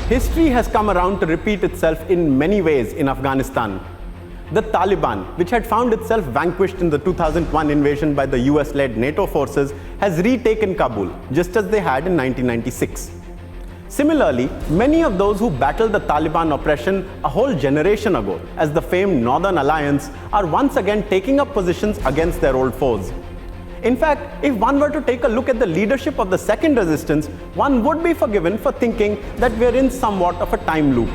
History has come around to repeat itself in many ways in Afghanistan. The Taliban, which had found itself vanquished in the 2001 invasion by the US-led NATO forces, has retaken Kabul, just as they had in 1996. Similarly, many of those who battled the Taliban oppression a whole generation ago as the famed Northern Alliance are once again taking up positions against their old foes. In fact, if one were to take a look at the leadership of the second resistance, one would be forgiven for thinking that we are in somewhat of a time loop.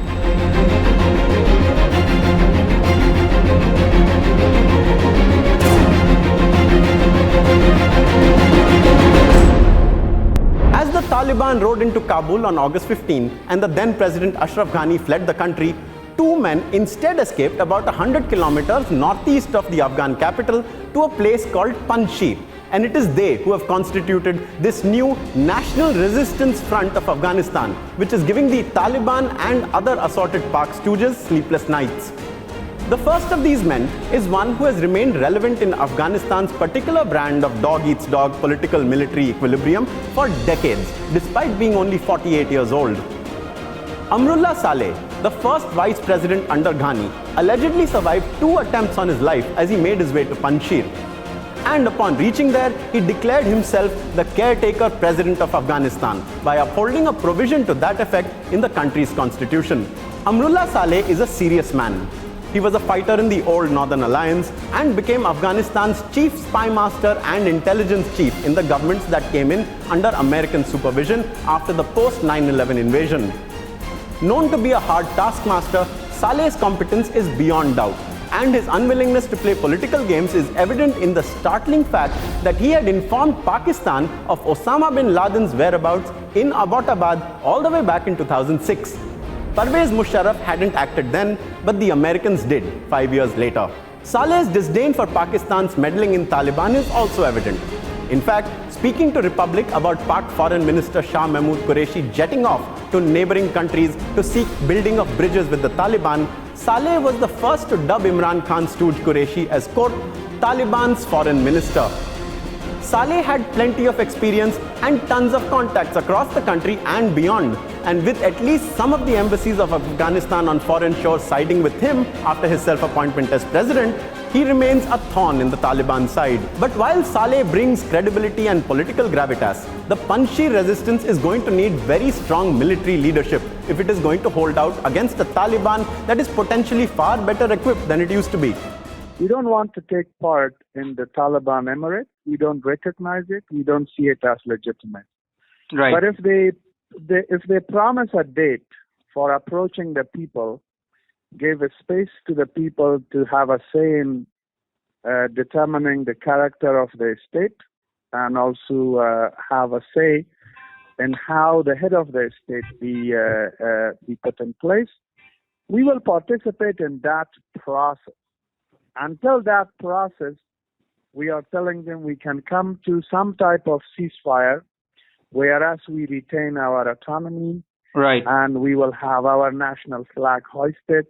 As the Taliban rode into Kabul on August 15 and the then President Ashraf Ghani fled the country, two men instead escaped about 100 kilometers northeast of the Afghan capital to a place called Panjshir. And it is they who have constituted this new National Resistance Front of Afghanistan, which is giving the Taliban and other assorted Pak stooges sleepless nights. The first of these men is one who has remained relevant in Afghanistan's particular brand of dog-eats-dog political military equilibrium for decades, despite being only 48 years old. Amrullah Saleh, the first vice president under Ghani, allegedly survived 2 attempts on his life as he made his way to Panjshir. And upon reaching there, he declared himself the caretaker president of Afghanistan by upholding a provision to that effect in the country's constitution. Amrullah Saleh is a serious man. He was a fighter in the old Northern Alliance and became Afghanistan's chief spy master and intelligence chief in the governments that came in under American supervision after the post-9/11 invasion. Known to be a hard taskmaster, Saleh's competence is beyond doubt, and his unwillingness to play political games is evident in the startling fact that he had informed Pakistan of Osama bin Laden's whereabouts in Abbottabad all the way back in 2006. Parvez Musharraf hadn't acted then, but the Americans did 5 years later. Saleh's disdain for Pakistan's meddling in Taliban is also evident. In fact, speaking to Republic about Pak Foreign Minister Shah Mahmood Qureshi jetting off to neighboring countries to seek building of bridges with the Taliban, Saleh was the first to dub Imran Khan's stooge Qureshi as, quote, Taliban's foreign minister. Saleh had plenty of experience and tons of contacts across the country and beyond. And with at least some of the embassies of Afghanistan on foreign shores siding with him after his self-appointment as president, he remains a thorn in the Taliban side. But while Saleh brings credibility and political gravitas, the Panjshir resistance is going to need very strong military leadership if it is going to hold out against a Taliban that is potentially far better equipped than it used to be. We don't want to take part in the Taliban emirate. We don't recognize it. We don't see it as legitimate. Right. But if they promise a date for approaching the people, give a space to the people to have a say in determining the character of the state, and also have a say in how the head of the state be put in place, we will participate in that process. Until that process, we are telling them we can come to some type of ceasefire, whereas we retain our autonomy, Right. and we will have our national flag hoisted.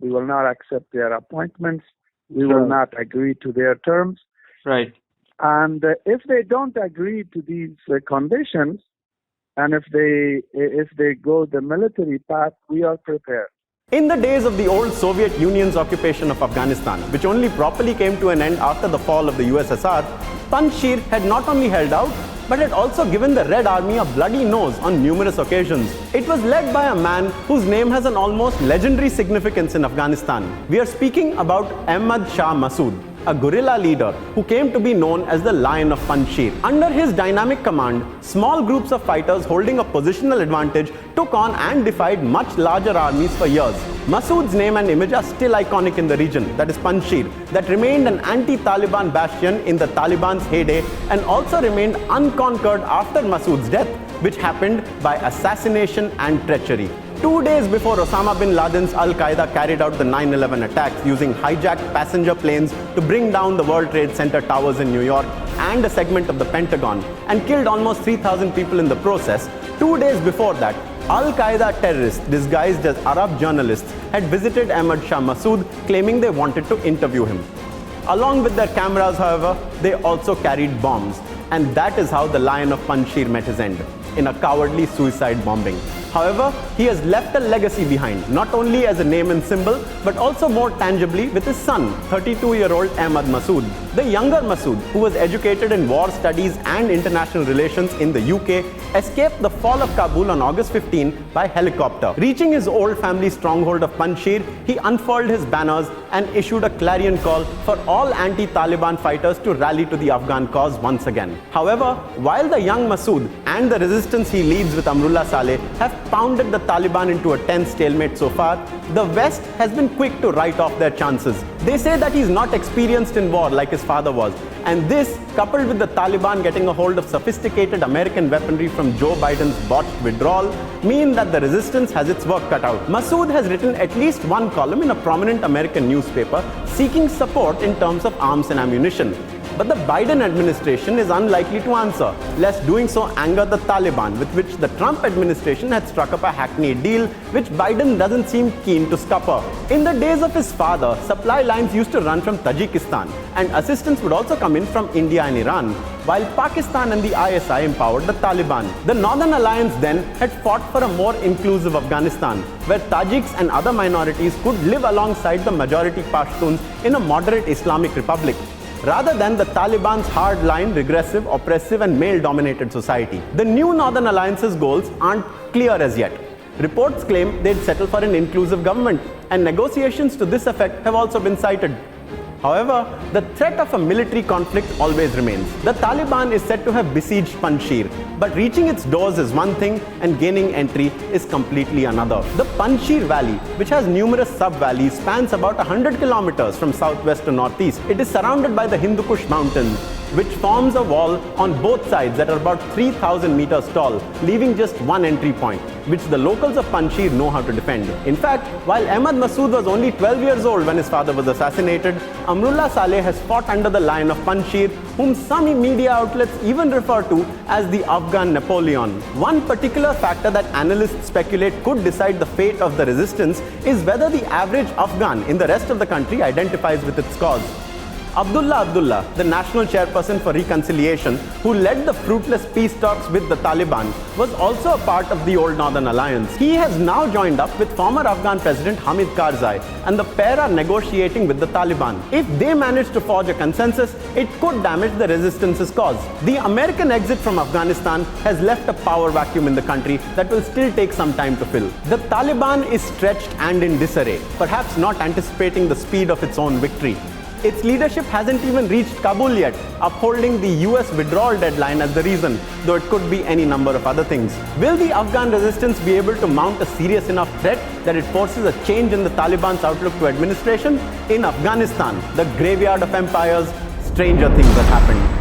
We will not accept their appointments. We will not agree to their terms. Right. And if they don't agree to these conditions, and if they go the military path, we are prepared. In the days of the old Soviet Union's occupation of Afghanistan, which only properly came to an end after the fall of the USSR, Panjshir had not only held out, but had also given the Red Army a bloody nose on numerous occasions. It was led by a man whose name has an almost legendary significance in Afghanistan. We are speaking about Ahmad Shah Massoud, a guerrilla leader who came to be known as the Lion of Panjshir. Under his dynamic command, small groups of fighters holding a positional advantage took on and defied much larger armies for years. Massoud's name and image are still iconic in the region, that is Panjshir, that remained an anti-Taliban bastion in the Taliban's heyday and also remained unconquered after Massoud's death, which happened by assassination and treachery. 2 days before Osama bin Laden's Al-Qaeda carried out the 9/11 attacks using hijacked passenger planes to bring down the World Trade Center towers in New York and a segment of the Pentagon and killed almost 3,000 people in the process, 2 days before that, Al-Qaeda terrorists disguised as Arab journalists had visited Ahmad Shah Massoud, claiming they wanted to interview him. Along with their cameras, however, they also carried bombs. And that is how the Lion of Panjshir met his end, in a cowardly suicide bombing. However, he has left a legacy behind, not only as a name and symbol, but also more tangibly with his son, 32-year-old Ahmad Massoud. The younger Massoud, who was educated in war studies and international relations in the UK, escaped the fall of Kabul on August 15 by helicopter. Reaching his old family stronghold of Panjshir, he unfurled his banners and issued a clarion call for all anti-Taliban fighters to rally to the Afghan cause once again. However, while the young Massoud and the resistance he leads with Amrullah Saleh have pounded the Taliban into a tense stalemate so far, the West has been quick to write off their chances. They say that he's not experienced in war like his father was, and this, coupled with the Taliban getting a hold of sophisticated American weaponry from Joe Biden's botched withdrawal, mean that the resistance has its work cut out. Massoud has written at least one column in a prominent American newspaper seeking support in terms of arms and ammunition. But the Biden administration is unlikely to answer, lest doing so anger the Taliban, with which the Trump administration had struck up a hackneyed deal, which Biden doesn't seem keen to scupper. In the days of his father, supply lines used to run from Tajikistan, and assistance would also come in from India and Iran, while Pakistan and the ISI empowered the Taliban. The Northern Alliance then had fought for a more inclusive Afghanistan, where Tajiks and other minorities could live alongside the majority Pashtuns in a moderate Islamic republic, rather than the Taliban's hard-line, regressive, oppressive and male-dominated society. The new Northern Alliance's goals aren't clear as yet. Reports claim they'd settle for an inclusive government, and negotiations to this effect have also been cited. However, the threat of a military conflict always remains. The Taliban is said to have besieged Panjshir, but reaching its doors is one thing and gaining entry is completely another. The Panjshir Valley, which has numerous sub-valleys, spans about 100 kilometers from southwest to northeast. It is surrounded by the Hindu Kush Mountains, which forms a wall on both sides that are about 3,000 meters tall, leaving just one entry point, which the locals of Panjshir know how to defend. In fact, while Ahmad Massoud was only 12 years old when his father was assassinated, Amrullah Saleh has fought under the Lion of Panjshir, whom some media outlets even refer to as the Afghan Napoleon. One particular factor that analysts speculate could decide the fate of the resistance is whether the average Afghan in the rest of the country identifies with its cause. Abdullah Abdullah, the national chairperson for reconciliation, who led the fruitless peace talks with the Taliban, was also a part of the old Northern Alliance. He has now joined up with former Afghan President Hamid Karzai, and the pair are negotiating with the Taliban. If they manage to forge a consensus, it could damage the resistance's cause. The American exit from Afghanistan has left a power vacuum in the country that will still take some time to fill. The Taliban is stretched and in disarray, perhaps not anticipating the speed of its own victory. Its leadership hasn't even reached Kabul yet, upholding the US withdrawal deadline as the reason, though it could be any number of other things. Will the Afghan resistance be able to mount a serious enough threat that it forces a change in the Taliban's outlook to administration? In Afghanistan, the graveyard of empires, stranger things have happened.